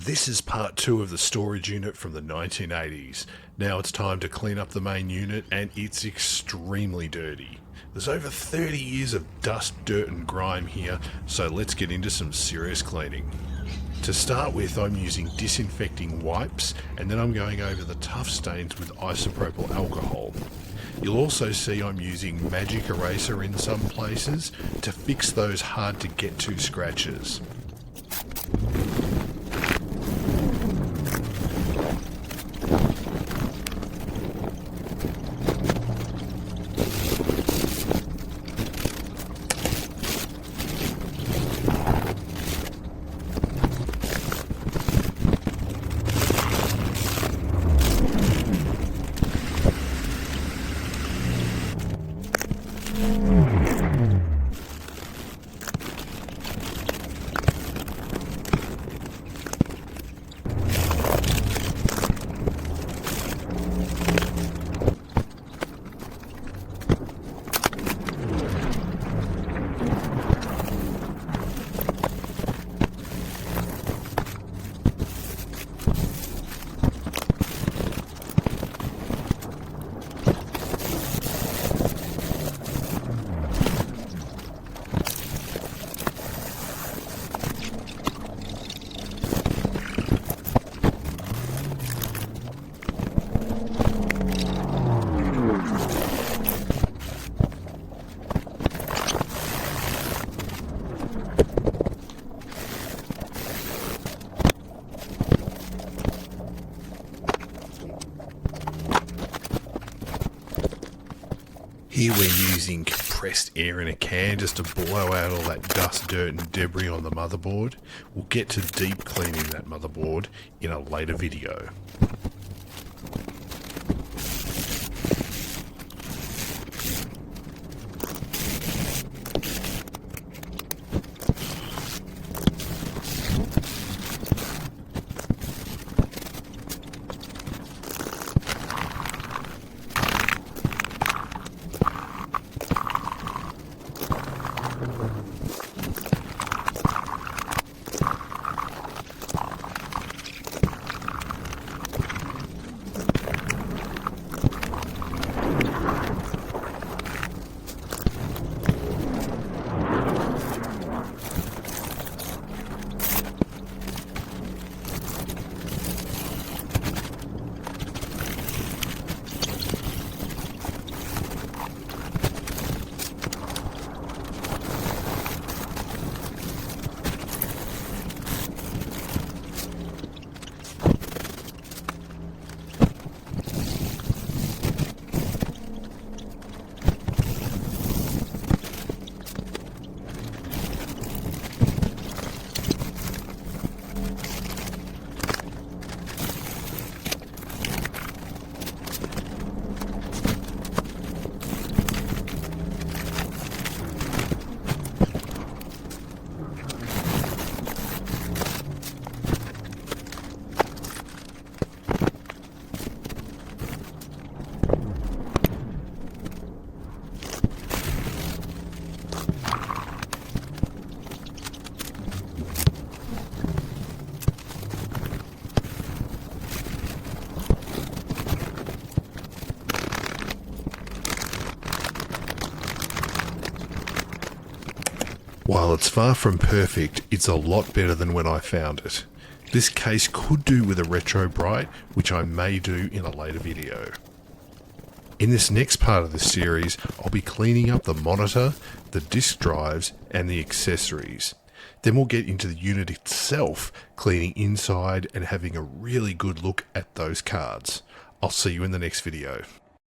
This is part 2 of the storage unit from the 1980s. Now it's time to clean up the main unit, and it's extremely dirty. There's over 30 years of dust, dirt and grime here, so let's get into some serious cleaning. To start with, I'm using disinfecting wipes, and then I'm going over the tough stains with isopropyl alcohol. You'll also see I'm using magic eraser in some places to fix those hard to get to scratches. Here we're using compressed air in a can just to blow out all that dust, dirt and debris on the motherboard. We'll get to deep cleaning that motherboard in a later video. While it's far from perfect, it's a lot better than when I found it. This case could do with a retro bright, which I may do in a later video. In this next part of the series, I'll be cleaning up the monitor, the disk drives and the accessories. Then we'll get into the unit itself, cleaning inside and having a really good look at those cards. I'll see you in the next video.